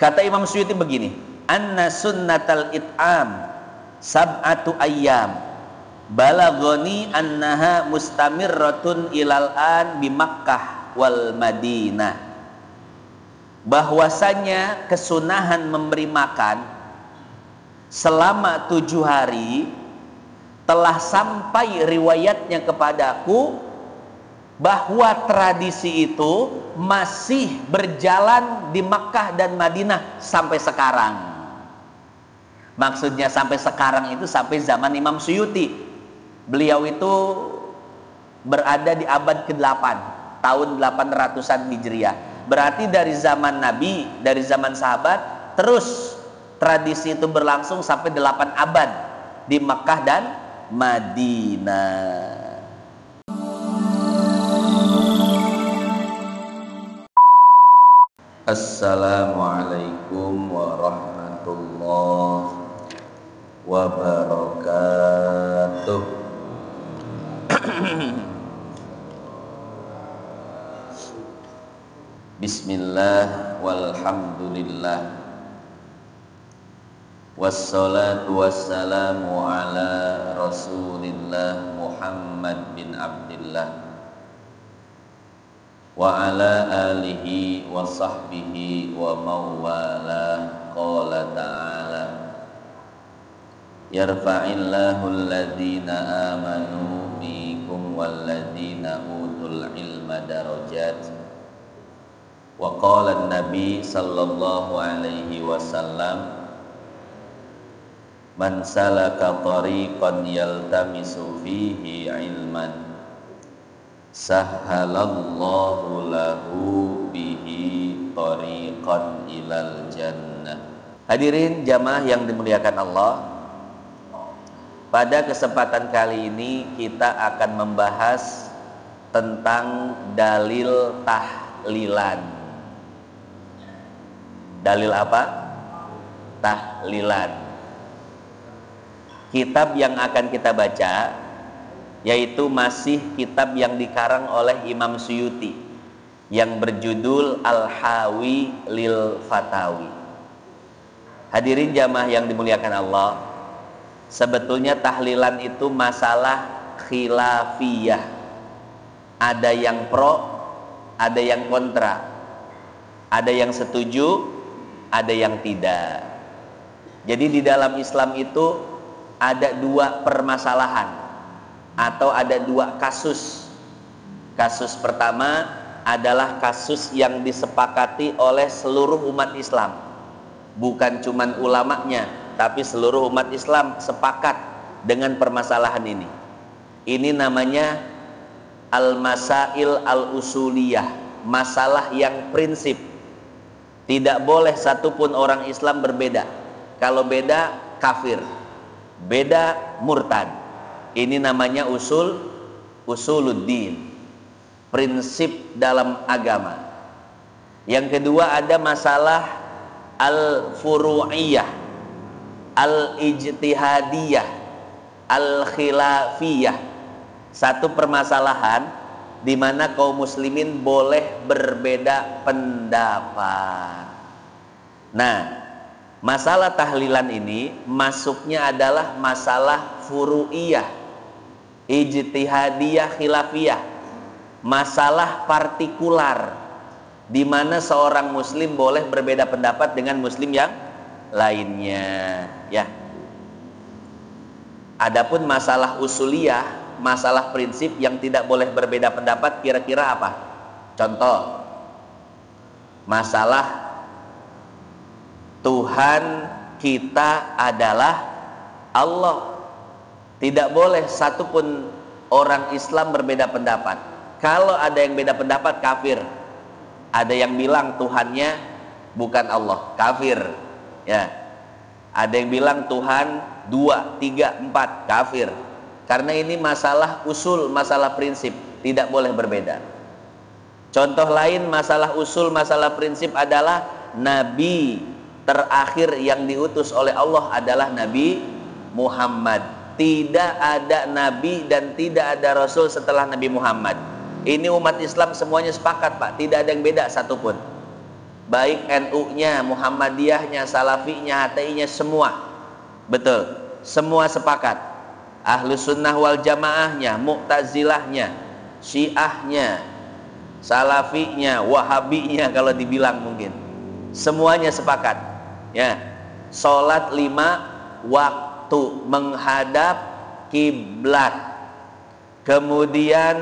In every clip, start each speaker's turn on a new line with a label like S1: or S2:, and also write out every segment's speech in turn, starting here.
S1: Kata Imam Suyuti begini, anna sunnatal it'am sab'atu ayyam balagoni annaha mustamirratun ilal an bi Makkah wal Madinah. Bahwasanya kesunahan memberi makan selama 7 hari telah sampai riwayatnya kepadaku bahwa tradisi itu masih berjalan di Makkah dan Madinah sampai sekarang. Maksudnya sampai sekarang itu sampai zaman Imam Suyuti. Beliau itu berada di abad ke-8, tahun 800-an Hijriah. Berarti dari zaman Nabi, dari zaman sahabat, terus tradisi itu berlangsung sampai 8 abad di Makkah dan Madinah. Assalamualaikum warahmatullahi wabarakatuh. Bismillah walhamdulillah wassalatu wassalamu ala Rasulillah Muhammad bin Abdillah wa ala alihi wa sahbihi wa mawala. Qala ta'ala yarfa'illahu alladhina amanu minkum walladhina utul ilma darajat. Wa qala an-nabi sallallahu alaihi wasallam man salaka tariqan yaltamisu fihi ilman sahhalallahu lahu bihi tariqan ilal jannah. Hadirin jamaah yang dimuliakan Allah, pada kesempatan kali ini kita akan membahas tentang dalil tahlilan. Dalil apa? Tahlilan. Kitab yang akan kita baca yaitu masih kitab yang dikarang oleh Imam Suyuti yang berjudul Al-Hawi lil Fatawi. Hadirin jamaah yang dimuliakan Allah, sebetulnya tahlilan itu masalah khilafiyah. Ada yang pro, ada yang kontra, ada yang setuju, ada yang tidak. Jadi di dalam Islam itu ada 2 permasalahan atau ada 2 kasus. Kasus pertama adalah kasus yang disepakati oleh seluruh umat Islam, bukan cuman ulamanya, tapi seluruh umat Islam sepakat dengan permasalahan ini. Ini namanya al-masail al-usuliyah, masalah yang prinsip. Tidak boleh satupun orang Islam berbeda. Kalau beda kafir, beda murtad. Ini namanya usuluddin, prinsip dalam agama. Yang kedua ada masalah al-furu'iyah, al-ijtihadiyah, al-khilafiyah. Satu permasalahan di mana kaum muslimin boleh berbeda pendapat. Nah, masalah tahlilan ini masuknya adalah masalah furu'iyah, ijtihadiyah, khilafiyah, masalah partikular di mana seorang muslim boleh berbeda pendapat dengan muslim yang lainnya, ya. Adapun masalah usuliyah, masalah prinsip yang tidak boleh berbeda pendapat, kira-kira apa? Contoh, masalah Tuhan kita adalah Allah. Tidak boleh satupun orang Islam berbeda pendapat. Kalau ada yang beda pendapat, kafir. Ada yang bilang Tuhannya bukan Allah, kafir. Ya. Ada yang bilang Tuhan 2, 3, 4, kafir. Karena ini masalah usul, masalah prinsip, tidak boleh berbeda. Contoh lain masalah usul, masalah prinsip adalah Nabi terakhir yang diutus oleh Allah adalah Nabi Muhammad. Tidak ada nabi dan tidak ada rasul setelah Nabi Muhammad. Ini umat Islam semuanya sepakat, Pak. Tidak ada yang beda satupun. baik NU-nya, Muhammadiyahnya, Salafinya, HTI-nya, semua betul, semua sepakat. Ahlus Sunnah wal Jamaahnya, Mu'tazilahnya, Syiahnya, Salafinya, Wahabinya kalau dibilang mungkin, semuanya sepakat ya. Sholat 5 waktu menghadap kiblat. Kemudian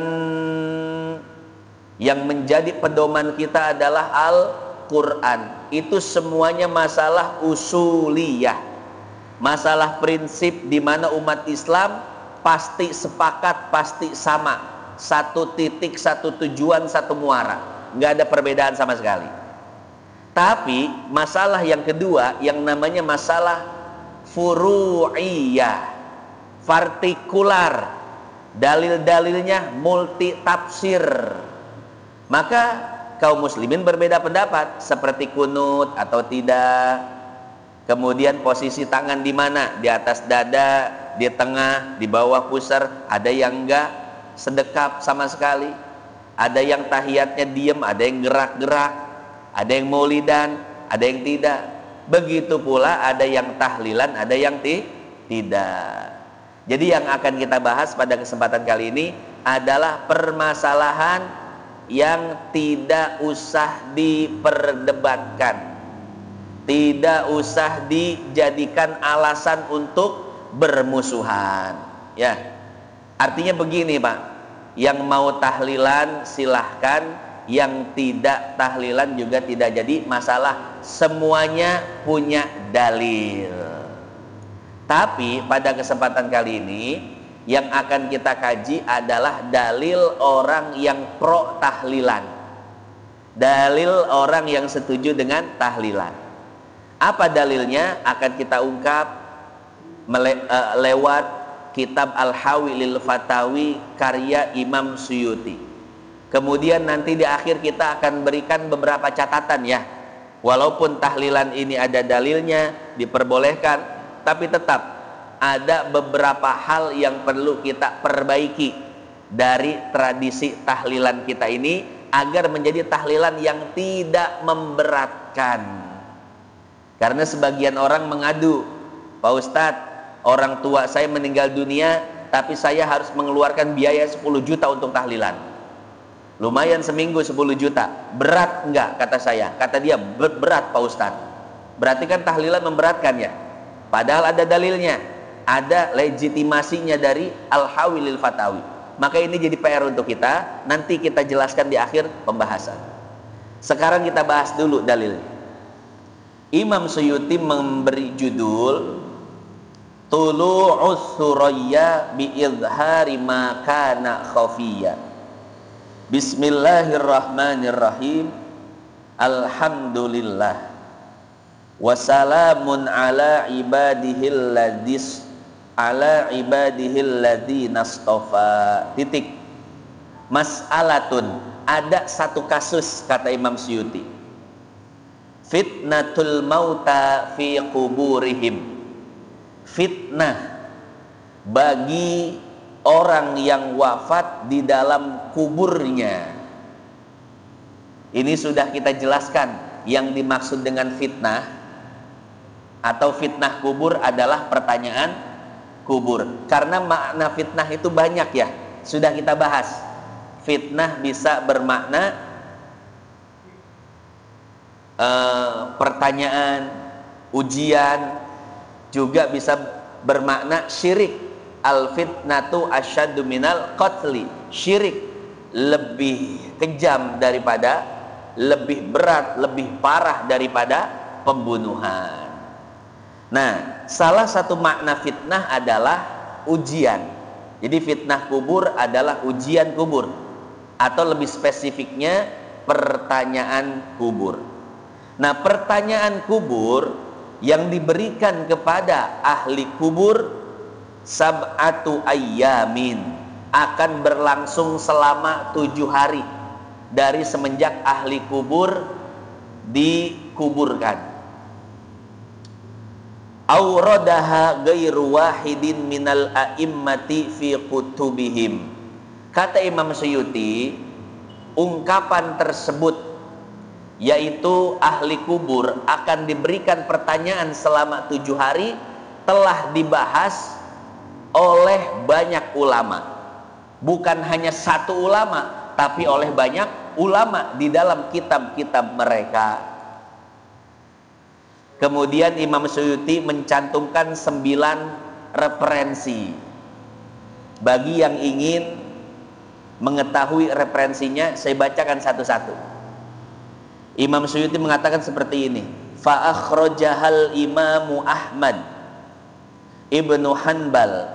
S1: yang menjadi pedoman kita adalah Al-Quran. Itu semuanya masalah usuliyah, masalah prinsip di mana umat Islam pasti sepakat, pasti sama, satu titik, satu tujuan, satu muara, nggak ada perbedaan sama sekali. Tapi masalah yang kedua yang namanya masalah furu'iyah, partikular, dalil-dalilnya multi tafsir. Maka kaum muslimin berbeda pendapat, seperti kunut atau tidak, kemudian posisi tangan di mana, di atas dada, di tengah, di bawah pusar, ada yang enggak sedekap sama sekali, ada yang tahiyatnya diem, ada yang gerak-gerak, ada yang maulidan, ada yang tidak. Begitu pula ada yang tahlilan, ada yang tidak. Jadi yang akan kita bahas pada kesempatan kali ini adalah permasalahan yang tidak usah diperdebatkan, tidak usah dijadikan alasan untuk bermusuhan ya. Artinya begini Pak, yang mau tahlilan silahkan, yang tidak tahlilan juga tidak jadi masalah, semuanya punya dalil. Tapi pada kesempatan kali ini yang akan kita kaji adalah dalil orang yang pro tahlilan, dalil orang yang setuju dengan tahlilan. Apa dalilnya akan kita ungkap lewat kitab Al-Hawi lil Fatawi karya Imam Suyuti. Kemudian nanti di akhir kita akan berikan beberapa catatan ya. Walaupun tahlilan ini ada dalilnya, diperbolehkan, tapi tetap ada beberapa hal yang perlu kita perbaiki dari tradisi tahlilan kita ini agar menjadi tahlilan yang tidak memberatkan. Karena sebagian orang mengadu, Pak Ustadz, orang tua saya meninggal dunia tapi saya harus mengeluarkan biaya 10 juta untuk tahlilan. Lumayan seminggu 10 juta, berat enggak kata saya? Kata dia, berat Pak Ustadz. Berarti kan tahlilan memberatkan ya? Padahal ada dalilnya, ada legitimasinya dari Al-Hawi lil Fatawi. Maka ini jadi PR untuk kita, nanti kita jelaskan di akhir pembahasan. Sekarang kita bahas dulu dalilnya. Imam Suyuti memberi judul Tulu'us Suraya bi idhari ma kana khafiyya. Bismillahirrahmanirrahim. Alhamdulillah. Wassalamun ala ibadihil ladzina astafa. Titik. Mas'alatun, ada satu kasus kata Imam Suyuti. Fitnatul mauta fi quburihim. Fitnah bagi orang yang wafat di dalam kuburnya. Ini sudah kita jelaskan yang dimaksud dengan fitnah atau fitnah kubur adalah pertanyaan kubur. Karena makna fitnah itu banyak ya, sudah kita bahas. Fitnah bisa bermakna pertanyaan, ujian, juga bisa bermakna syirik. Al fitnatu asyaddu minal qatli. Syirik lebih kejam daripada, lebih berat, lebih parah daripada pembunuhan. Nah, salah satu makna fitnah adalah ujian. Jadi fitnah kubur adalah ujian kubur, atau lebih spesifiknya pertanyaan kubur. Nah, pertanyaan kubur yang diberikan kepada ahli kubur sab'atu ayyamin, akan berlangsung selama 7 hari dari semenjak ahli kubur dikuburkan. Auradaha ghairu wahidin minal a'immati fi kutubihim. Kata Imam Suyuti, ungkapan tersebut yaitu ahli kubur akan diberikan pertanyaan selama 7 hari, telah dibahas oleh banyak ulama. Bukan hanya satu ulama, tapi oleh banyak ulama di dalam kitab-kitab mereka. Kemudian Imam Suyuti mencantumkan 9 referensi. Bagi yang ingin mengetahui referensinya, saya bacakan satu-satu. Imam Suyuti mengatakan seperti ini: fa akhrajahal Imamu Ahmad Ibnu Hanbal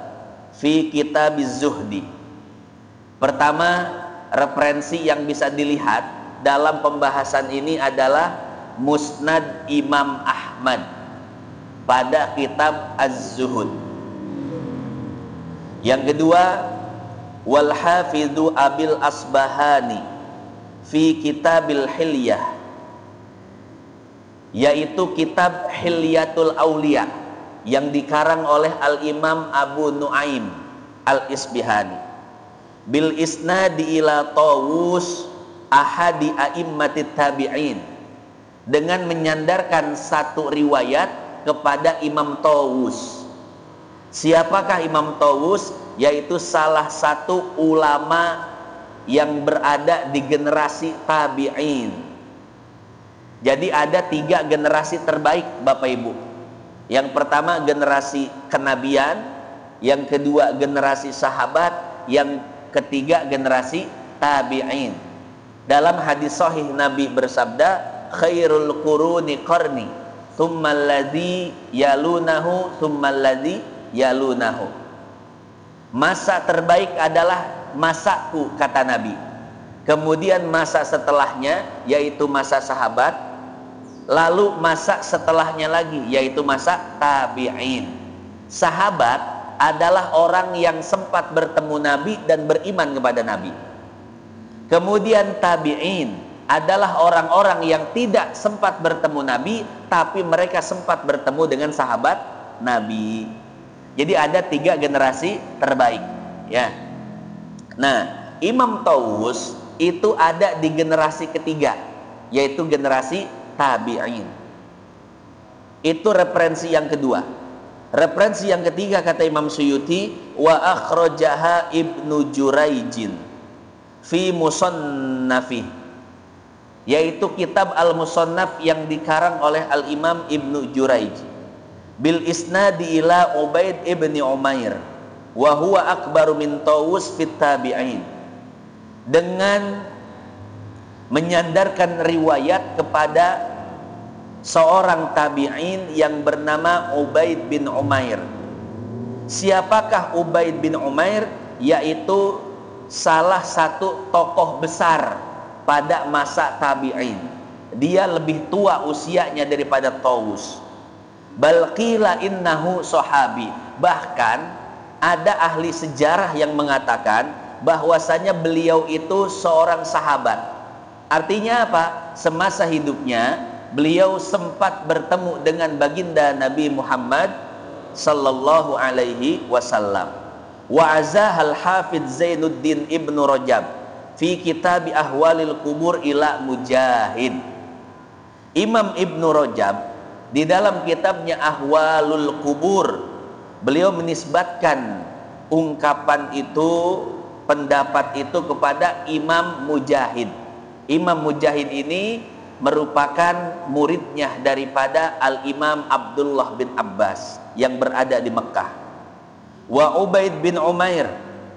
S1: fi Kitabiz Zuhdi. Pertama, referensi yang bisa dilihat dalam pembahasan ini adalah Musnad Imam Ahmad pada kitab Az-Zuhud. Yang kedua, wal Hafidhu Abil Asbahani fi Kitabil Hilyah, yaitu kitab Hilyatul Auliya yang dikarang oleh Al-Imam Abu Nuaim Al-Isbihani, bil isnadi ila Tawus ahadi a'immatit tabi'in, dengan menyandarkan satu riwayat kepada Imam Tawus. Siapakah Imam Tawus? Yaitu salah satu ulama yang berada di generasi tabi'in. Jadi ada 3 generasi terbaik Bapak Ibu. Yang pertama generasi kenabian, yang kedua generasi sahabat, yang ketiga generasi tabi'in. Dalam hadis sahih Nabi bersabda, khairul quruni qarni, tsummal ladzi yalunahu, tsummal ladzi yalunahu. Masa terbaik adalah masaku, kata Nabi. Kemudian masa setelahnya yaitu masa sahabat, lalu masa setelahnya lagi yaitu masa tabi'in. Sahabat adalah orang yang sempat bertemu Nabi dan beriman kepada Nabi. Kemudian tabi'in adalah orang-orang yang tidak sempat bertemu Nabi, tapi mereka sempat bertemu dengan sahabat Nabi. Jadi ada 3 generasi terbaik, ya. Nah, Imam Tawus itu ada di generasi ketiga, yaitu generasi tabi'in. Itu referensi yang kedua. Referensi yang ketiga kata Imam Suyuti, wa akhrajaha Ibnu Juraijin fi Musannafih, yaitu kitab Al-Musannaf yang dikarang oleh Al-Imam Ibnu Juraij, bil isnadi ila Ubaid ibni Umair wa huwa akbaru min Tawus fit tabi'in, dengan menyandarkan riwayat kepada seorang tabi'in yang bernama Ubaid bin Umair. Siapakah Ubaid bin Umair? Yaitu salah satu tokoh besar pada masa tabi'in. Dia lebih tua usianya daripada Tawus. Bal qila innahu sahabi. Bahkan ada ahli sejarah yang mengatakan bahwasanya beliau itu seorang sahabat. Artinya apa? Semasa hidupnya beliau sempat bertemu dengan baginda Nabi Muhammad sallallahu alaihi wasallam. Wa azahal Hafidz Zainuddin Ibnu Rajab fi kitab Ahwalil Qubur ila Mujahid. Imam Ibnu Rajab di dalam kitabnya Ahwalul Qubur, beliau menisbatkan ungkapan itu, pendapat itu kepada Imam Mujahid. Imam Mujahid ini merupakan muridnya daripada Al-Imam Abdullah bin Abbas yang berada di Mekah. Wa Ubaid bin Umair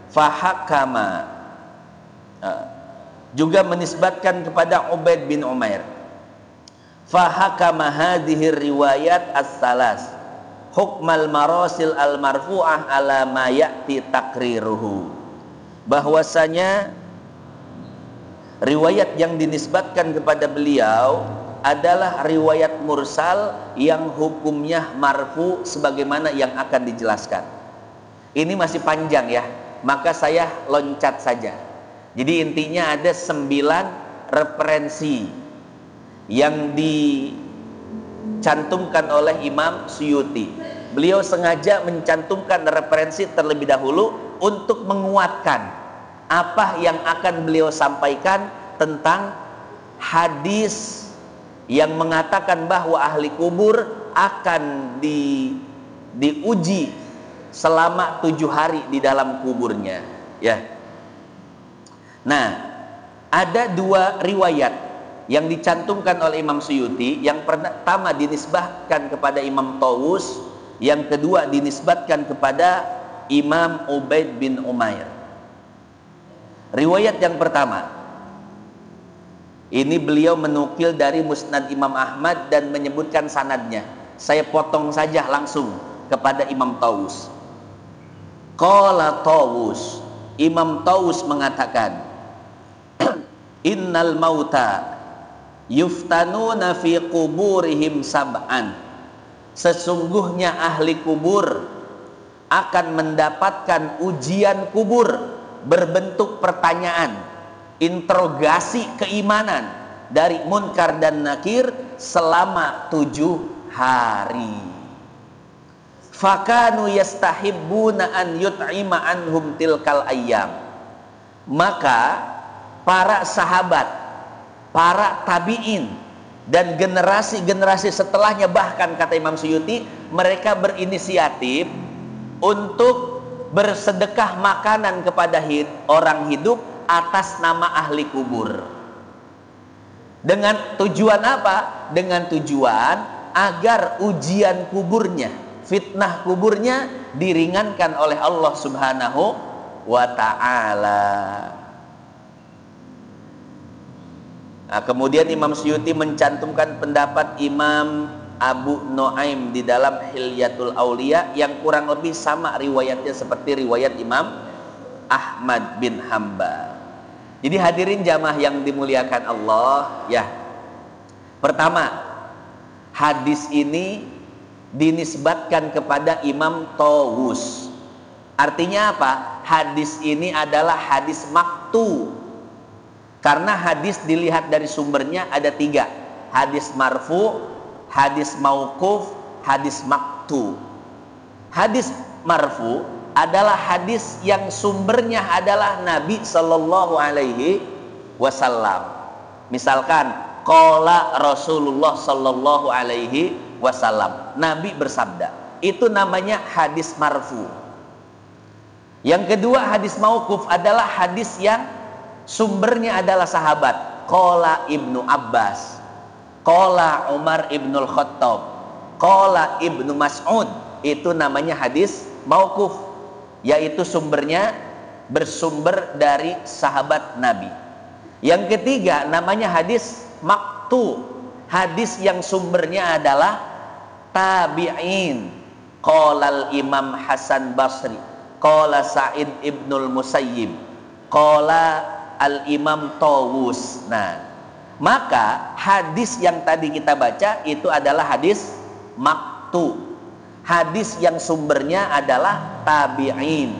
S1: fahakama, juga menisbatkan kepada Ubaid bin Umair, fahakama hadhihi riwayat as-salas hukmal marasil al-marfu'ah ala ma ya'ti takriruhu, bahwasanya riwayat yang dinisbatkan kepada beliau adalah riwayat mursal yang hukumnya marfu sebagaimana yang akan dijelaskan. Ini masih panjang ya, maka saya loncat saja. Jadi intinya ada 9 referensi yang dicantumkan oleh Imam Suyuti. Beliau sengaja mencantumkan referensi terlebih dahulu untuk menguatkan apa yang akan beliau sampaikan tentang hadis yang mengatakan bahwa ahli kubur akan diuji selama 7 hari di dalam kuburnya, ya. Nah, ada 2 riwayat yang dicantumkan oleh Imam Suyuti. Yang pertama dinisbahkan kepada Imam Tawus, yang kedua dinisbatkan kepada Imam Ubaid bin Umair. Riwayat yang pertama, ini beliau menukil dari Musnad Imam Ahmad dan menyebutkan sanadnya. Saya potong saja langsung kepada Imam Tawus. Qala Tawus, Imam Tawus mengatakan, innal mauta yuftanuna fi quburihim sab'an. Sesungguhnya ahli kubur akan mendapatkan ujian kubur berbentuk pertanyaan, interogasi keimanan dari Munkar dan Nakir selama 7 hari. Fakanu yastahibbuna an yut'ima anhum tilkal ayyam. Maka para sahabat, para tabi'in dan generasi-generasi setelahnya, bahkan kata Imam Suyuti, mereka berinisiatif untuk bersedekah makanan kepada orang hidup atas nama ahli kubur. Dengan tujuan apa? Dengan tujuan agar ujian kuburnya, fitnah kuburnya diringankan oleh Allah Subhanahu wa ta'ala. Nah, kemudian Imam Suyuti mencantumkan pendapat Imam Abu Nuaim di dalam Hilyatul Aulia yang kurang lebih sama riwayatnya seperti riwayat Imam Ahmad bin Hambal. Jadi hadirin jamaah yang dimuliakan Allah, ya. Pertama, hadis ini dinisbatkan kepada Imam Tawus. Artinya apa? Hadis ini adalah hadis maktu. Karena hadis dilihat dari sumbernya ada 3. Hadis marfu, hadis mauquf, hadis maktu. Hadis marfu adalah hadis yang sumbernya adalah Nabi Sallallahu Alaihi Wasallam. Misalkan qala Rasulullah Sallallahu Alaihi Wasallam, Nabi bersabda, itu namanya hadis marfu. Yang kedua, hadis mauquf adalah hadis yang sumbernya adalah sahabat. Qala Ibnu Abbas, qala Umar Ibnul Khattab, qala Ibnu Mas'ud. Itu namanya hadis mauquf, yaitu sumbernya bersumber dari sahabat Nabi. Yang ketiga namanya hadis maktu, hadis yang sumbernya adalah tabi'in. Qala Imam Hasan Basri, qala Sa'id Ibnul Musayyib, qala Al-Imam Tawus. Nah, maka hadis yang tadi kita baca itu adalah hadis maktu, hadis yang sumbernya adalah tabi'in.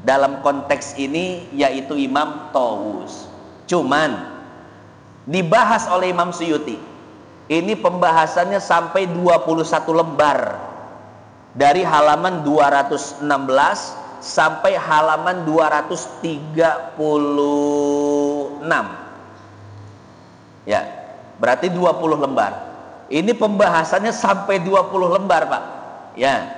S1: Dalam konteks ini yaitu Imam Tawus. Cuman dibahas oleh Imam Suyuti, ini pembahasannya sampai 21 lembar, dari halaman 216 sampai halaman 236. Ya, berarti 20 lembar. Ini pembahasannya sampai 20 lembar, Pak. Ya.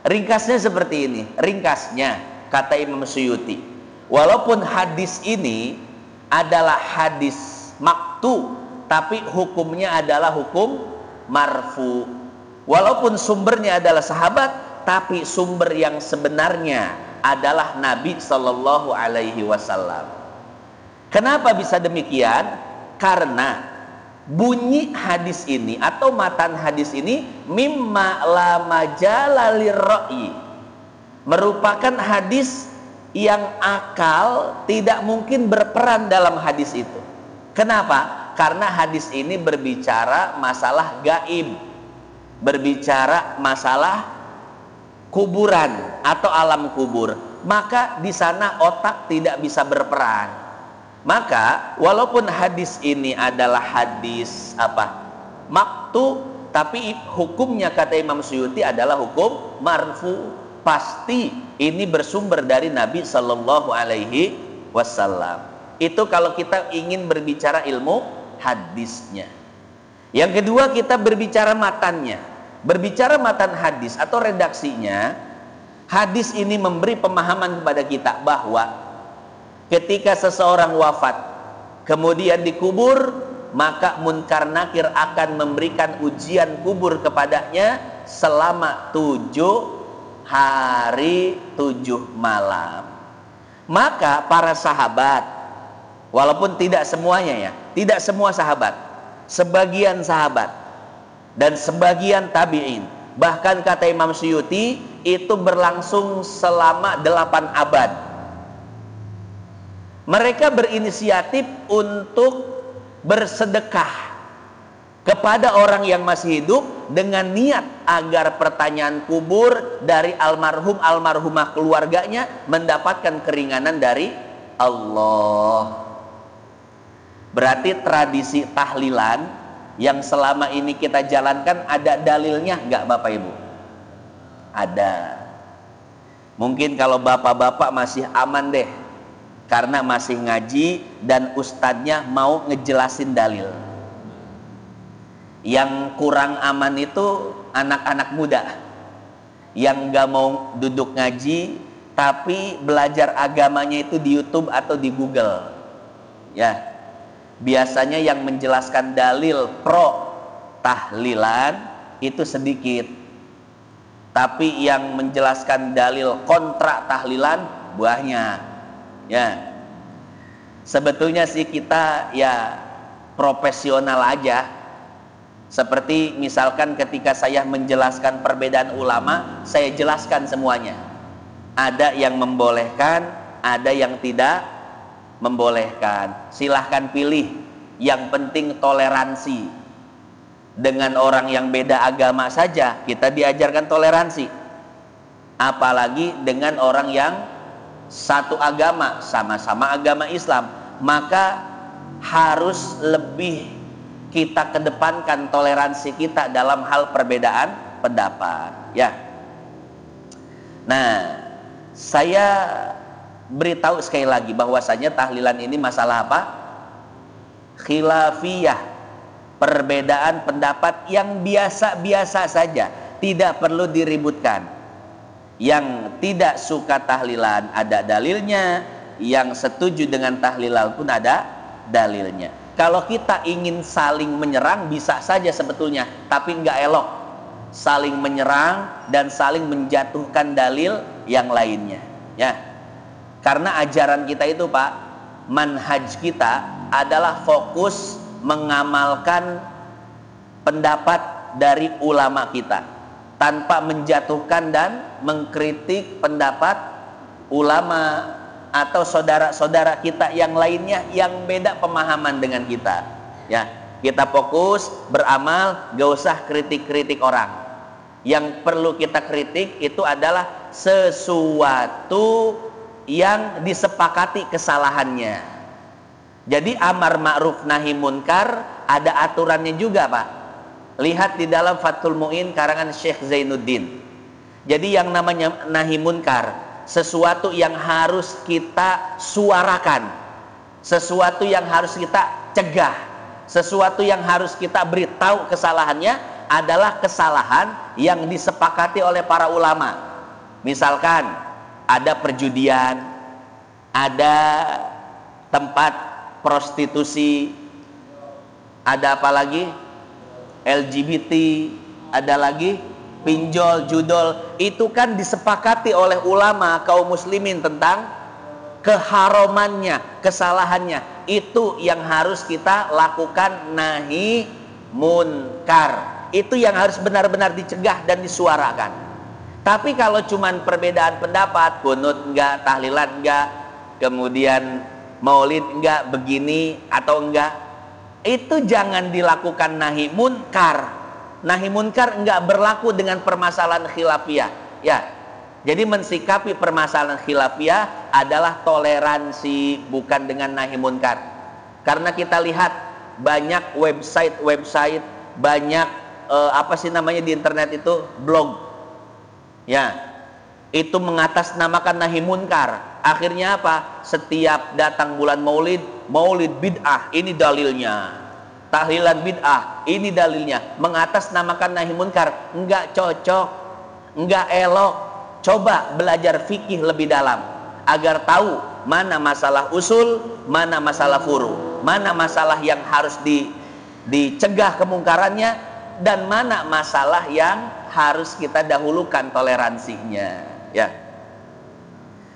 S1: Ringkasnya seperti ini. Ringkasnya kata Imam Suyuti, walaupun hadis ini adalah hadis maktu, tapi hukumnya adalah hukum marfu. Walaupun sumbernya adalah sahabat, tapi sumber yang sebenarnya adalah Nabi Sallallahu Alaihi Wasallam. Kenapa bisa demikian? Karena bunyi hadis ini atau matan hadis ini mimma la majala lirra'i, merupakan hadis yang akal tidak mungkin berperan dalam hadis itu. Kenapa? Karena hadis ini berbicara masalah gaib, berbicara masalah kuburan atau alam kubur, maka di sana otak tidak bisa berperan. Maka walaupun hadis ini adalah hadis maktu, tapi hukumnya kata Imam Suyuti adalah hukum marfu. Pasti ini bersumber dari Nabi Sallallahu Alaihi Wasallam. Itu kalau kita ingin berbicara ilmu hadisnya. Yang kedua, kita berbicara matannya. Berbicara matan hadis atau redaksinya, hadis ini memberi pemahaman kepada kita bahwa ketika seseorang wafat kemudian dikubur, maka munkar nakir akan memberikan ujian kubur kepadanya selama 7 hari 7 malam. Maka para sahabat, walaupun tidak semuanya ya, tidak semua sahabat, sebagian sahabat dan sebagian tabi'in, bahkan kata Imam Suyuti itu berlangsung selama 8 abad. Mereka berinisiatif untuk bersedekah kepada orang yang masih hidup dengan niat agar pertanyaan kubur dari almarhum almarhumah keluarganya mendapatkan keringanan dari Allah. Berarti tradisi tahlilan yang selama ini kita jalankan ada dalilnya nggak Bapak Ibu? Ada. Mungkin kalau bapak-bapak masih aman deh, karena masih ngaji dan ustadznya mau ngejelasin dalil. Yang kurang aman itu anak-anak muda yang gak mau duduk ngaji tapi belajar agamanya itu di YouTube atau di Google. Ya, biasanya yang menjelaskan dalil pro tahlilan itu sedikit, tapi yang menjelaskan dalil kontra tahlilan banyak. Ya, sebetulnya sih kita ya profesional aja. Seperti misalkan ketika saya menjelaskan perbedaan ulama, saya jelaskan semuanya. Ada yang membolehkan, ada yang tidak membolehkan. Silahkan pilih. Yang penting toleransi. Dengan orang yang beda agama saja kita diajarkan toleransi. Apalagi dengan orang yang satu agama, sama-sama agama Islam, maka harus lebih kita kedepankan toleransi kita dalam hal perbedaan pendapat, ya. Nah, saya beritahu sekali lagi bahwasanya tahlilan ini masalah apa? Khilafiyah, perbedaan pendapat yang biasa-biasa saja, tidak perlu diributkan. Yang tidak suka tahlilan ada dalilnya, yang setuju dengan tahlilan pun ada dalilnya. Kalau kita ingin saling menyerang bisa saja sebetulnya, tapi nggak elok saling menyerang dan saling menjatuhkan dalil yang lainnya, ya. Karena ajaran kita itu Pak, manhaj kita adalah fokus mengamalkan pendapat dari ulama kita tanpa menjatuhkan dan mengkritik pendapat ulama atau saudara-saudara kita yang lainnya yang beda pemahaman dengan kita. Ya, kita fokus beramal, gak usah kritik-kritik orang. Yang perlu kita kritik itu adalah sesuatu yang disepakati kesalahannya. Jadi amar ma'ruf nahi munkar ada aturannya juga Pak. Lihat di dalam Fathul Mu'in karangan Syekh Zainuddin. Jadi yang namanya nahi munkar, sesuatu yang harus kita suarakan, sesuatu yang harus kita cegah, sesuatu yang harus kita beritahu kesalahannya adalah kesalahan yang disepakati oleh para ulama. Misalkan ada perjudian, ada tempat prostitusi, ada apa lagi? LGBT, ada lagi pinjol, judol, itu kan disepakati oleh ulama kaum muslimin tentang keharamannya, kesalahannya. Itu yang harus kita lakukan nahi munkar. Itu yang harus benar-benar dicegah dan disuarakan. Tapi kalau cuman perbedaan pendapat, kunut enggak, tahlilan enggak, kemudian maulid enggak, begini atau enggak, itu jangan dilakukan nahi munkar. Nahi munkar enggak berlaku dengan permasalahan khilafiyah, ya. Jadi mensikapi permasalahan khilafiyah adalah toleransi, bukan dengan nahi munkar. Karena kita lihat banyak website, banyak apa sih namanya di internet itu, blog, ya, itu mengatasnamakan nahi munkar. Akhirnya apa? Setiap datang bulan maulid bid'ah, ini dalilnya. tahlilan bid'ah, ini dalilnya, mengatasnamakan nahi munkar, enggak cocok, enggak elok. Coba belajar fikih lebih dalam agar tahu mana masalah usul, mana masalah furu, mana masalah yang harus dicegah kemungkarannya, dan mana masalah yang harus kita dahulukan toleransinya. Ya,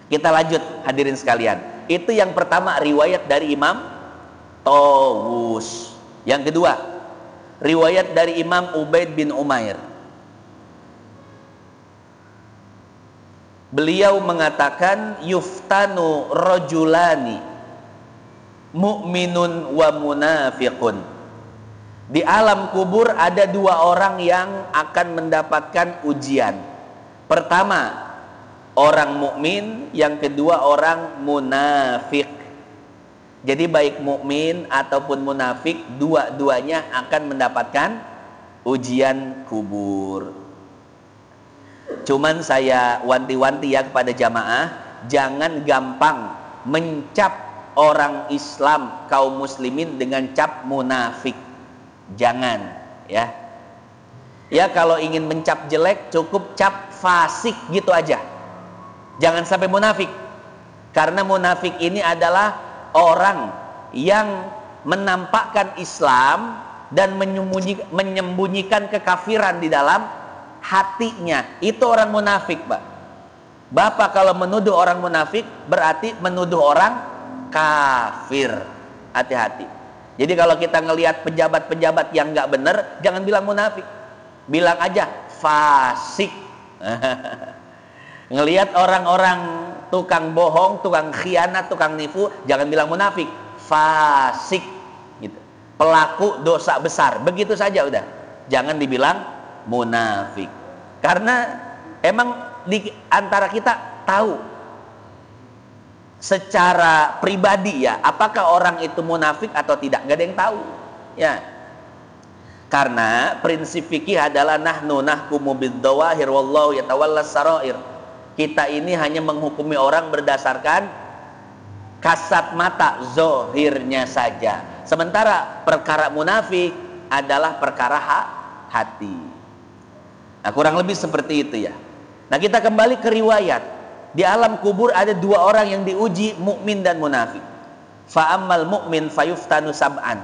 S1: kita lanjut hadirin sekalian. Itu yang pertama, riwayat dari Imam Tawus. Yang kedua, riwayat dari Imam Ubaid bin Umair. Beliau mengatakan, yuftanu rajulani mu'minun wa munafiqun. Di alam kubur ada dua orang yang akan mendapatkan ujian. Pertama, orang mukmin, yang kedua orang munafik. Jadi baik mukmin ataupun munafik, dua-duanya akan mendapatkan ujian kubur. Cuman saya wanti-wanti ya kepada jamaah, jangan gampang mencap orang Islam, kaum muslimin dengan cap munafik. Jangan, ya. Ya, kalau ingin mencap jelek cukup cap fasik gitu aja. Jangan sampai munafik. Karena munafik ini adalah orang yang menampakkan Islam dan menyembunyikan kekafiran di dalam hatinya. Itu orang munafik, Pak. Bapak kalau menuduh orang munafik berarti menuduh orang kafir. Hati-hati. Jadi kalau kita ngelihat pejabat-pejabat yang nggak benar, jangan bilang munafik, bilang aja fasik. Ngelihat orang-orang tukang bohong, tukang khianat, tukang nipu, jangan bilang munafik, fasik. Gitu. Pelaku dosa besar, begitu saja udah. Jangan dibilang munafik. Karena emang di antara kita tahu secara pribadi ya, apakah orang itu munafik atau tidak, nggak ada yang tahu ya. Karena prinsip fikih adalah nahnu nahkumu bidzawahir wallahu yatawallas sarair. Kita ini hanya menghukumi orang berdasarkan kasat mata, zohirnya saja. Sementara perkara munafik adalah perkara hati. Nah, kurang lebih seperti itu ya. Nah, kita kembali ke riwayat. Di alam kubur ada dua orang yang diuji, mukmin dan munafik. Fa ammal mu'min fayuftanu sab'an.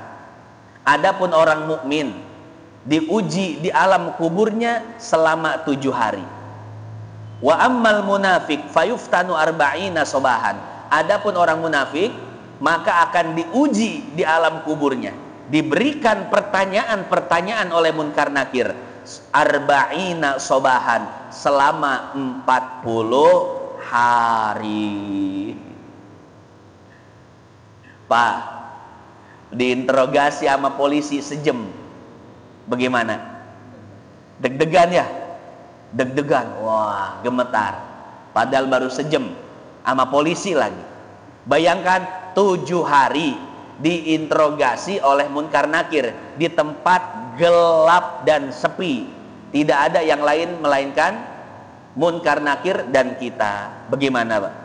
S1: Adapun orang mukmin diuji di alam kuburnya selama 7 hari. Wa ammal munafik fayuftanu arba'ina sobahan. Adapun orang munafik maka akan diuji di alam kuburnya, diberikan pertanyaan-pertanyaan oleh Munkar Nakir arba'ina sobahan, selama 40 hari. Pak, diinterogasi sama polisi sejam, bagaimana? Deg-degan ya? Deg-degan, wah gemetar. Padahal baru sejam sama polisi lagi. Bayangkan 7 hari diinterogasi oleh Munkar Nakir di tempat gelap dan sepi. Tidak ada yang lain melainkan Munkar Nakir dan kita. Bagaimana, Pak?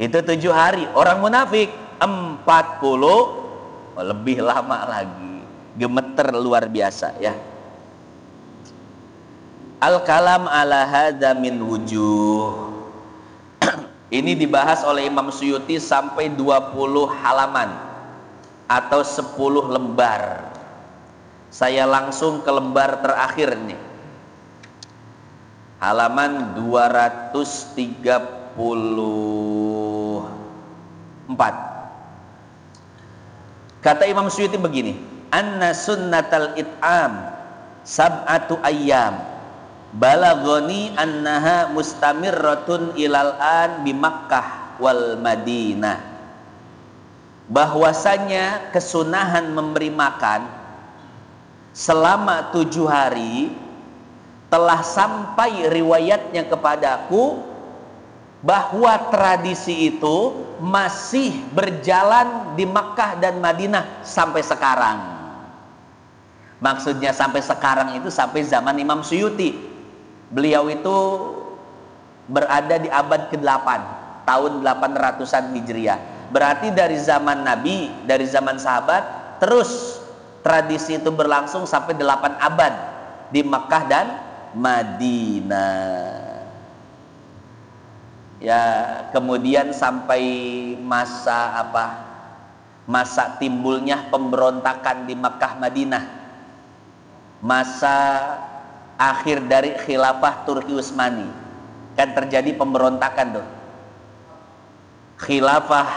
S1: Itu 7 hari. Orang munafik 40, lebih lama lagi. Gemeter luar biasa ya. Al-kalam ala hadza min wujuh. Ini dibahas oleh Imam Suyuti sampai 20 halaman atau 10 lembar. Saya langsung ke lembar terakhir nih. Halaman 234. Kata Imam Suyuti begini, anna sunnatal it'am sab'atu ayyam balagoni annaha mustamirratun ilal an bi Makkah wal Madinah. Bahwasanya kesunahan memberi makan selama 7 hari telah sampai riwayatnya kepadaku bahwa tradisi itu masih berjalan di Makkah dan Madinah sampai sekarang. Maksudnya sampai sekarang itu sampai zaman Imam Suyuti. Beliau itu berada di abad ke-8, tahun 800-an Hijriah. Berarti dari zaman Nabi, dari zaman sahabat Terus tradisi itu berlangsung sampai 8 abad di Makkah dan Madinah. Ya, kemudian sampai masa timbulnya pemberontakan di Makkah Madinah, masa akhir dari khilafah Turki Utsmani, kan terjadi pemberontakan tuh. Khilafah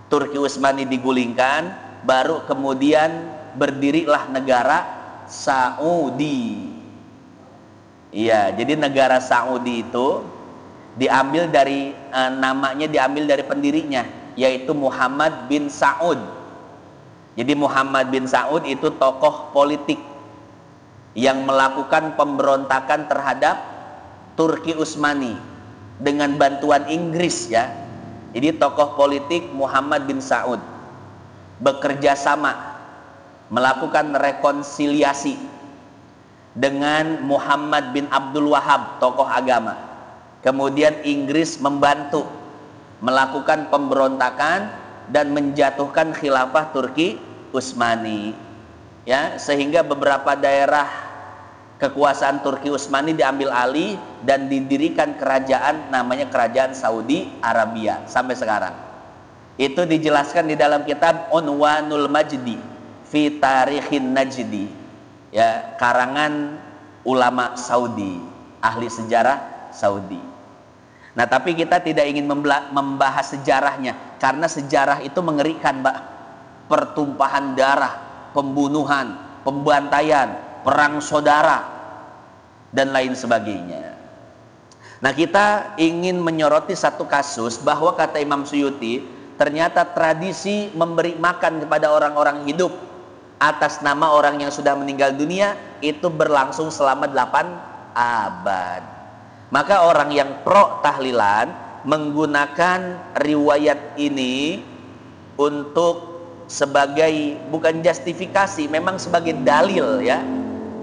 S1: Turki Utsmani digulingkan, baru kemudian berdirilah negara Saudi. Iya, jadi negara Saudi itu diambil dari namanya diambil dari pendirinya, yaitu Muhammad bin Saud. Jadi Muhammad bin Saud itu tokoh politik yang melakukan pemberontakan terhadap Turki Utsmani dengan bantuan Inggris, ya. Jadi tokoh politik Muhammad bin Saud bekerja sama melakukan rekonsiliasi dengan Muhammad bin Abdul Wahab, tokoh agama. Kemudian Inggris membantu melakukan pemberontakan dan menjatuhkan khilafah Turki Utsmani, ya, sehingga beberapa daerah kekuasaan Turki Utsmani diambil alih dan didirikan kerajaan namanya Kerajaan Saudi Arabia sampai sekarang. Itu dijelaskan di dalam kitab Unwanul Majdi fi Tarikhin Najdi, ya, karangan ulama Saudi, ahli sejarah Saudi. Nah, tapi kita tidak ingin membahas sejarahnya, karena sejarah itu mengerikan, Mbak. Pertumpahan darah, pembunuhan, pembantaian, perang saudara, dan lain sebagainya. Nah, kita ingin menyoroti satu kasus bahwa kata Imam Suyuti, ternyata tradisi memberi makan kepada orang-orang hidup atas nama orang yang sudah meninggal dunia itu berlangsung selama 8 abad. Maka orang yang pro tahlilan menggunakan riwayat ini untuk sebagai, bukan justifikasi, memang sebagai dalil, ya,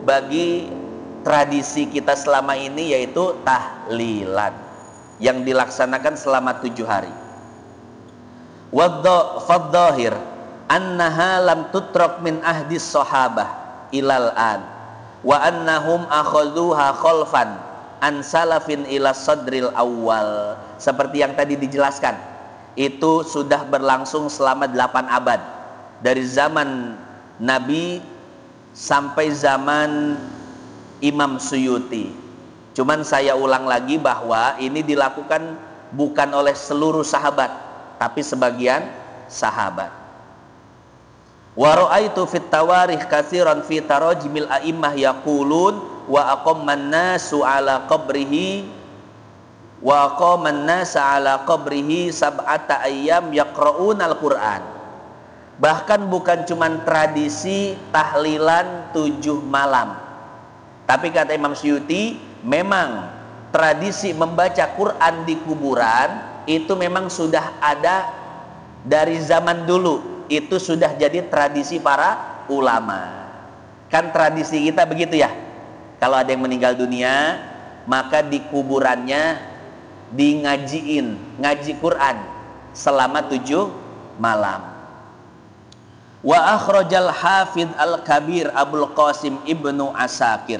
S1: bagi tradisi kita selama ini, yaitu tahlilan yang dilaksanakan selama 7 hari. Fadzahir annaha lam tutrak min ahdis sahabah ilal an wa annahum akhadhuha khalfan an salafin ila sadril awal. Seperti yang tadi dijelaskan, itu sudah berlangsung selama 8 abad, dari zaman Nabi sampai zaman Imam Suyuti. Cuman saya ulang lagi bahwa ini dilakukan bukan oleh seluruh sahabat, tapi sebagian sahabat. Wa ra'aitu fit tawarikh katsiran fi tarajimil a'immah yaqulun wa aqamman nasu ala qabrihi wa aqaman nasa ala qabrihi sab'ata ayyam yaqra'una al-Qur'an. Bahkan bukan cuman tradisi tahlilan 7 malam, tapi kata Imam Suyuti, memang tradisi membaca Quran di kuburan itu memang sudah ada dari zaman dulu. Itu sudah jadi tradisi para ulama. Kan tradisi kita begitu, ya. Kalau ada yang meninggal dunia, maka di kuburannya ngaji Quran selama 7 malam. Wa akhrajal hafidh al-kabir Abul Qasim Ibnu Asakir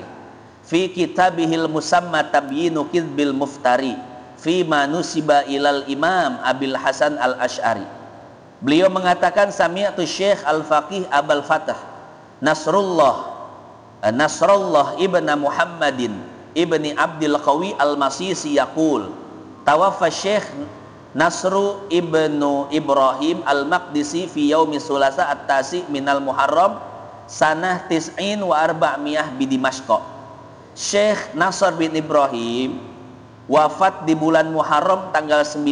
S1: fi kitabihil musamma tabyinu kidbil muftari fi ma nusiba ilal imam Abil Hasan al-Asy'ari. Beliau mengatakan, sami'tu Syekh al-Faqih Abul Fatah Nasrullah ibn Muhammadin ibni Abdul Qawi al-Masisi yaqul tawaffa Syekh Nasru ibnu Ibrahim al-Maqdisi fi yaumi sulasa at-tasi minal Muharram sanah tis'in wa arba'miyah bi Dimashq. Syekh Nasr bin Ibrahim wafat di bulan Muharram tanggal 9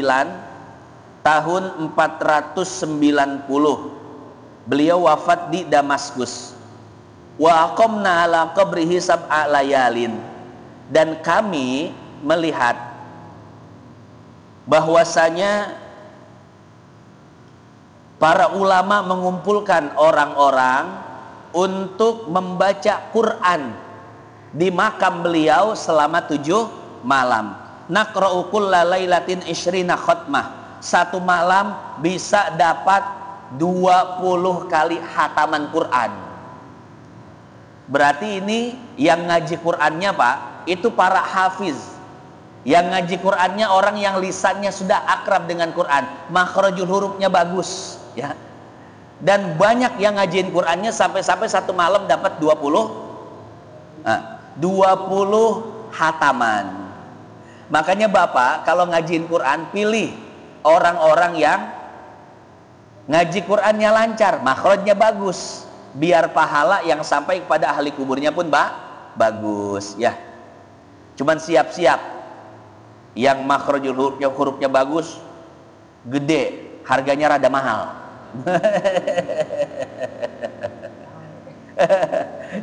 S1: tahun 490. Beliau wafat di Damaskus. Wa aqamna ala qabrihi sab'a layalin, dan kami melihat bahwasanya para ulama mengumpulkan orang-orang untuk membaca Quran di makam beliau selama 7 malam. Naqra'u kulla lailatin 20 khatmah. Satu malam bisa dapat 20 kali khataman Quran. Berarti ini yang ngaji Qurannya Pak, itu para hafiz. Yang ngaji Qurannya orang yang lisannya sudah akrab dengan Quran, makhrajul hurufnya bagus, ya. Dan banyak yang ngajiin Qurannya sampai-sampai satu malam dapat 20 khataman. Makanya Bapak kalau ngajiin Quran, pilih orang-orang yang ngaji Qurannya lancar, makhrajnya bagus, biar pahala yang sampai kepada ahli kuburnya pun bagus, ya. Cuman siap-siap yang makhrajul hurufnya bagus, gede, harganya rada mahal.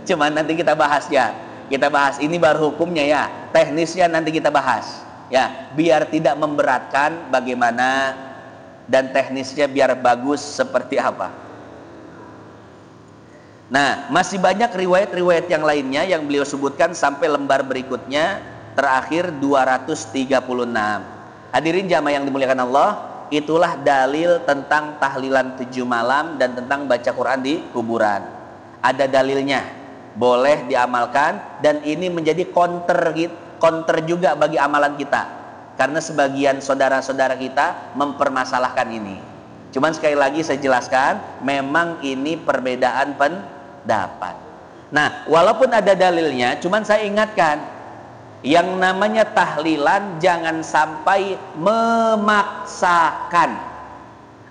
S1: Cuman nanti kita bahas, ya. Kita bahas ini baru hukumnya, ya. Teknisnya nanti kita bahas, ya. Biar tidak memberatkan bagaimana dan teknisnya biar bagus seperti apa. Nah, masih banyak riwayat-riwayat yang lainnya yang beliau sebutkan sampai lembar berikutnya, terakhir 236. Hadirin jamaah yang dimuliakan Allah, itulah dalil tentang tahlilan 7 malam dan tentang baca Quran di kuburan. Ada dalilnya, boleh diamalkan, dan ini menjadi counter juga bagi amalan kita. Karena sebagian saudara-saudara kita mempermasalahkan ini. Cuman sekali lagi saya jelaskan, memang ini perbedaan pendapat. Nah, walaupun ada dalilnya, cuman saya ingatkan, yang namanya tahlilan jangan sampai memaksakan,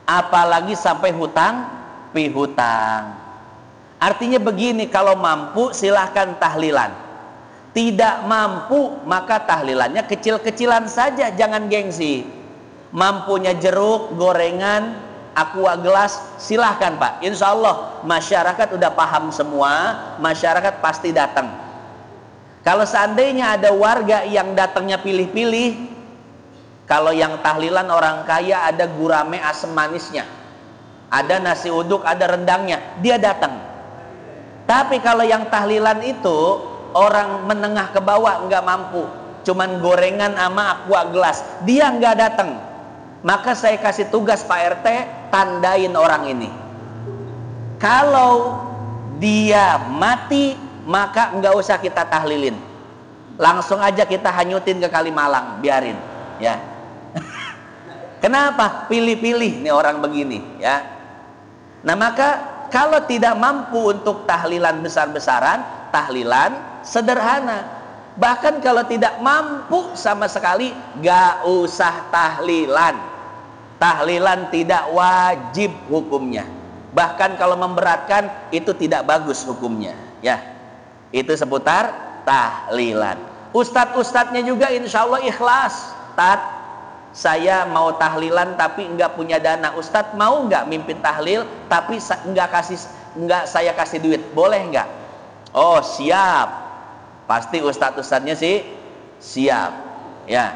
S1: apalagi sampai hutang pihutang. Artinya begini, kalau mampu silahkan tahlilan, tidak mampu maka tahlilannya kecil-kecilan saja, jangan gengsi. Mampunya jeruk, gorengan, aqua gelas, silahkan Pak. Insya Allah masyarakat udah paham semua, masyarakat pasti datang. Kalau seandainya ada warga yang datangnya pilih-pilih, kalau yang tahlilan orang kaya ada gurame asam manisnya, ada nasi uduk, ada rendangnya, dia datang. Tapi kalau yang tahlilan itu orang menengah ke bawah nggak mampu, cuman gorengan sama aqua gelas, dia nggak datang. Maka saya kasih tugas Pak RT, tandain orang ini. Kalau dia mati, maka nggak usah kita tahlilin, langsung aja kita hanyutin ke Kalimalang, biarin, ya. Kenapa? Pilih-pilih nih orang begini, ya. Nah, maka kalau tidak mampu untuk tahlilan besar-besaran, tahlilan sederhana. Bahkan kalau tidak mampu sama sekali, gak usah tahlilan. Tahlilan tidak wajib hukumnya. Bahkan kalau memberatkan, itu tidak bagus hukumnya, ya. Itu seputar tahlilan. Ustadz-ustadznya juga insya Allah ikhlas. Saya mau tahlilan tapi enggak punya dana. Ustadz mau enggak mimpin tahlil tapi enggak saya kasih duit, boleh enggak? Oh siap. Pasti ustadz-ustadznya sih siap, ya.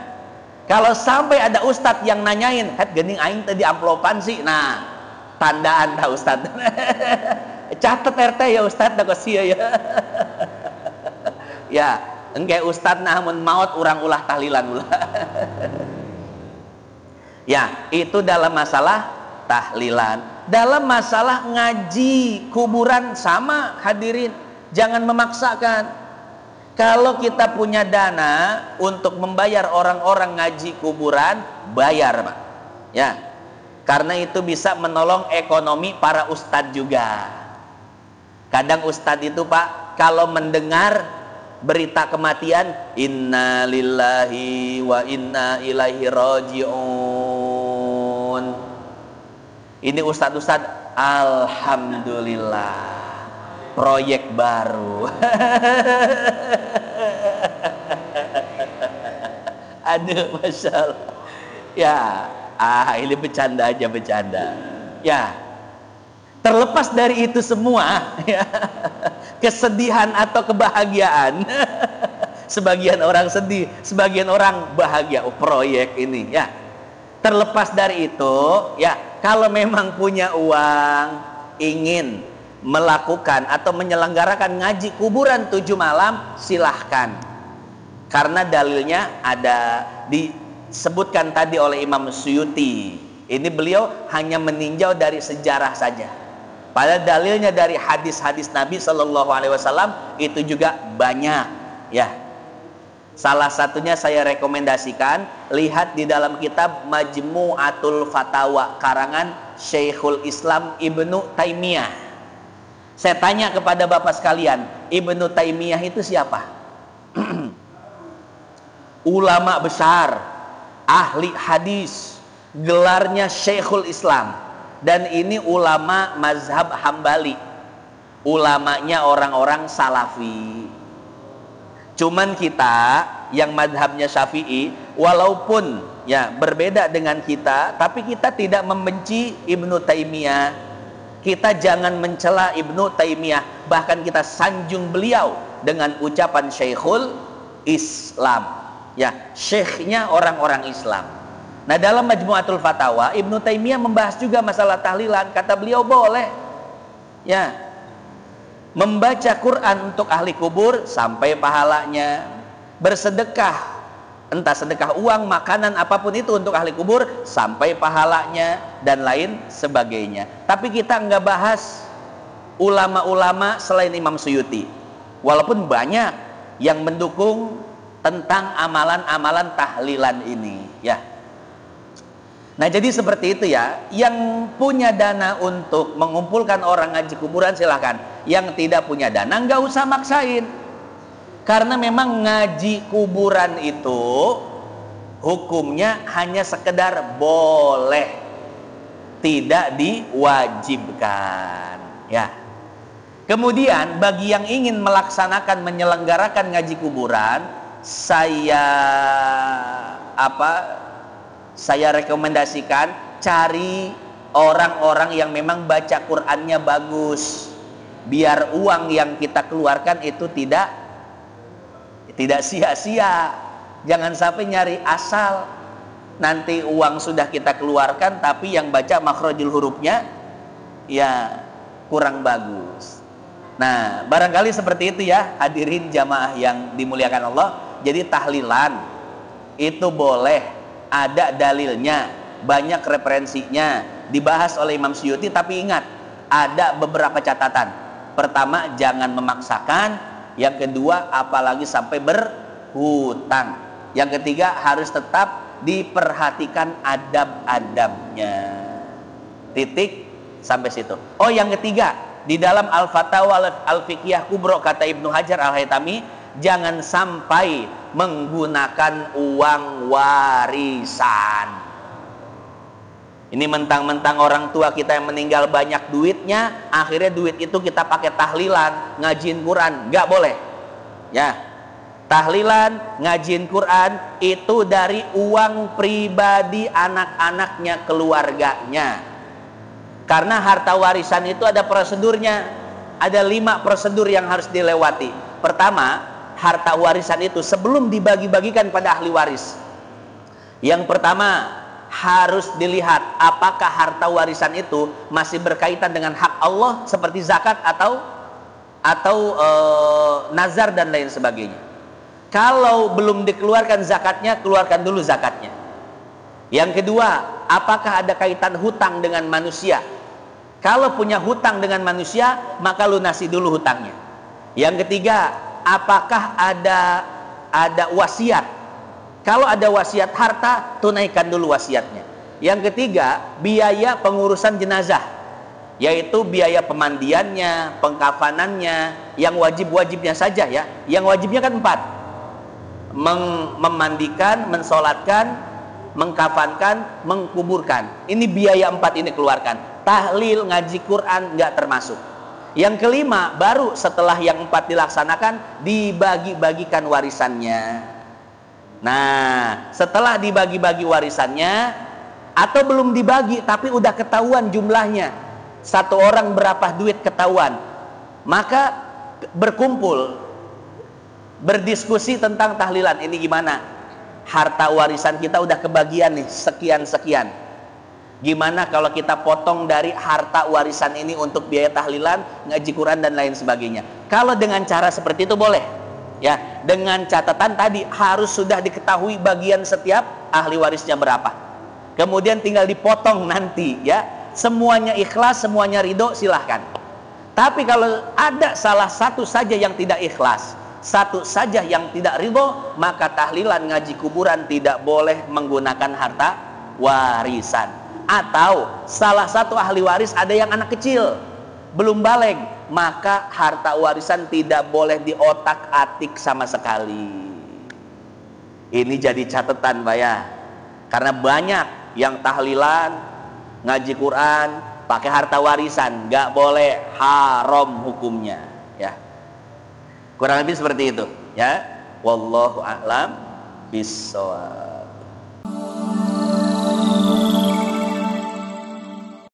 S1: Kalau sampai ada ustadz yang nanyain, "Het gening aing tadi amplopan sih." Nah, tandaan dah ustadz. Catat RT ya ustadz, dah sia ya. Ya, engke ustadz namun maut urang ulah tahlilan ulah. Ya, itu dalam masalah tahlilan. Dalam masalah ngaji kuburan sama, hadirin, jangan memaksakan. Kalau kita punya dana untuk membayar orang-orang ngaji kuburan, bayar Pak, ya. Karena itu bisa menolong ekonomi para ustadz juga. Kadang ustadz itu Pak, kalau mendengar berita kematian, inna lillahi wa inna ilaihi raji'un. Ini ustadz-ustadz, alhamdulillah, proyek baru. Aduh, masya Allah. Ya, ini bercanda aja, bercanda. Ya, terlepas dari itu semua, ya, kesedihan atau kebahagiaan, sebagian orang sedih, sebagian orang bahagia. Oh, proyek ini, ya. Terlepas dari itu, ya, kalau memang punya uang, ingin melakukan atau menyelenggarakan ngaji kuburan 7 malam, silahkan. Karena dalilnya ada disebutkan tadi oleh Imam Suyuti, Ini beliau hanya meninjau dari sejarah saja. Padahal dalilnya dari hadis-hadis Nabi Shallallahu Alaihi Wasallam itu juga banyak, ya. Salah satunya saya rekomendasikan, lihat di dalam kitab Majmu'atul Fatawa karangan Syekhul Islam Ibnu Taimiyah. Saya tanya kepada Bapak sekalian, Ibnu Taimiyah itu siapa? Ulama besar, ahli hadis, gelarnya Syekhul Islam, dan ini ulama mazhab Hambali, ulamanya orang-orang Salafi. Cuman kita yang madhabnya Syafi'i, walaupun ya berbeda dengan kita, tapi kita tidak membenci Ibnu Taimiyah. Kita jangan mencela Ibnu Taimiyah, bahkan kita sanjung beliau dengan ucapan Syekhul Islam. Ya, syekhnya orang-orang Islam. Nah, dalam Majmu'atul Fatawa, Ibnu Taimiyah membahas juga masalah tahlilan. Kata beliau boleh. Ya. Membaca Quran untuk ahli kubur sampai pahalanya. Bersedekah, entah sedekah uang, makanan, apapun itu untuk ahli kubur sampai pahalanya, dan lain sebagainya. Tapi kita nggak bahas ulama-ulama selain Imam Suyuti, walaupun banyak yang mendukung tentang amalan-amalan tahlilan ini, ya. Nah, jadi seperti itu ya. Yang punya dana untuk mengumpulkan orang ngaji kuburan silahkan. Yang tidak punya dana nggak usah maksain. Karena memang ngaji kuburan itu hukumnya hanya sekedar boleh, tidak diwajibkan, ya. Kemudian bagi yang ingin melaksanakan, menyelenggarakan ngaji kuburan, saya rekomendasikan cari orang-orang yang memang baca Qur'annya bagus, biar uang yang kita keluarkan itu tidak sia-sia. Jangan sampai nyari asal, nanti uang sudah kita keluarkan tapi yang baca makhrajul hurufnya ya kurang bagus. Nah, barangkali seperti itu ya, hadirin jamaah yang dimuliakan Allah. Jadi tahlilan itu boleh, ada dalilnya, banyak referensinya, dibahas oleh Imam Suyuti. Tapi ingat, ada beberapa catatan. Pertama, jangan memaksakan. Yang kedua, apalagi sampai berhutang. Yang ketiga, harus tetap diperhatikan adab-adabnya. Titik sampai situ. Oh, yang ketiga, di dalam Al-Fatawa Al-Fiqhiyah Kubro kata Ibnu Hajar Al-Haytami, jangan sampai menggunakan uang warisan. Ini mentang-mentang orang tua kita yang meninggal banyak duitnya, akhirnya duit itu kita pakai tahlilan, ngajiin Quran. Nggak boleh, ya. Tahlilan, ngajiin Quran itu dari uang pribadi anak-anaknya, keluarganya. Karena harta warisan itu ada prosedurnya. Ada 5 prosedur yang harus dilewati. Pertama, harta warisan itu sebelum dibagi-bagikan pada ahli waris, yang pertama harus dilihat apakah harta warisan itu masih berkaitan dengan hak Allah seperti zakat atau nazar dan lain sebagainya. Kalau belum dikeluarkan zakatnya, keluarkan dulu zakatnya. Yang kedua, apakah ada kaitan hutang dengan manusia? Kalau punya hutang dengan manusia, maka lunasi dulu hutangnya. Yang ketiga, apakah ada wasiat? Kalau ada wasiat harta, tunaikan dulu wasiatnya. Yang ketiga, biaya pengurusan jenazah, yaitu biaya pemandiannya, pengkafanannya, yang wajib-wajibnya saja ya. Yang wajibnya kan 4. Memandikan, mensolatkan, mengkafankan, mengkuburkan. Ini biaya 4 ini keluarkan. Tahlil, ngaji Quran nggak termasuk. Yang kelima, baru setelah yang 4 dilaksanakan, dibagi-bagikan warisannya. Nah, setelah dibagi-bagi warisannya, atau belum dibagi tapi udah ketahuan jumlahnya, satu orang berapa duit ketahuan, maka berkumpul, berdiskusi tentang tahlilan. Ini gimana? Harta warisan kita udah kebagian nih, sekian-sekian. Gimana kalau kita potong dari harta warisan ini untuk biaya tahlilan, ngaji Quran dan lain sebagainya. Kalau dengan cara seperti itu boleh, ya, dengan catatan tadi harus sudah diketahui bagian setiap ahli warisnya berapa. kemudian tinggal dipotong nanti ya. Semuanya ikhlas, semuanya ridho, silahkan. Tapi kalau ada salah satu saja yang tidak ikhlas, satu saja yang tidak ridho, maka tahlilan ngaji kuburan tidak boleh menggunakan harta warisan. Atau salah satu ahli waris ada yang anak kecil, belum baligh, maka harta warisan tidak boleh diotak-atik sama sekali. Ini jadi catatan Pak ya, karena banyak yang tahlilan ngaji Quran pakai harta warisan, nggak boleh, haram hukumnya ya. Kurang lebih seperti itu ya. Wallahu a'lam bishawab.